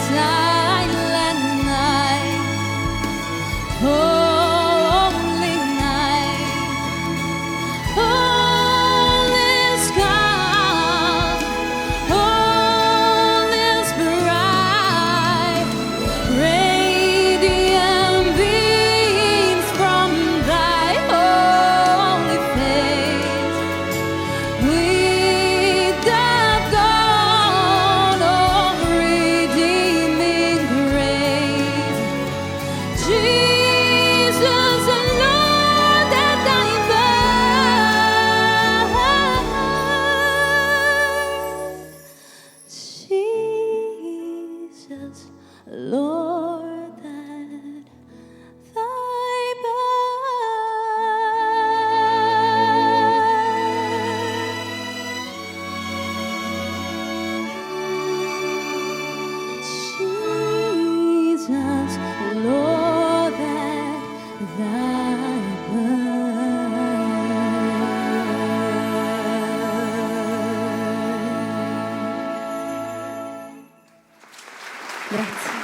Silent night, holy night, all is calm, all is bright, radiant beams from thy holy face, with the dawn of redeeming grace. Jesus, the Lord that died, Jesus, Lord that thy Jesus, Lord that thy birth. Grazie.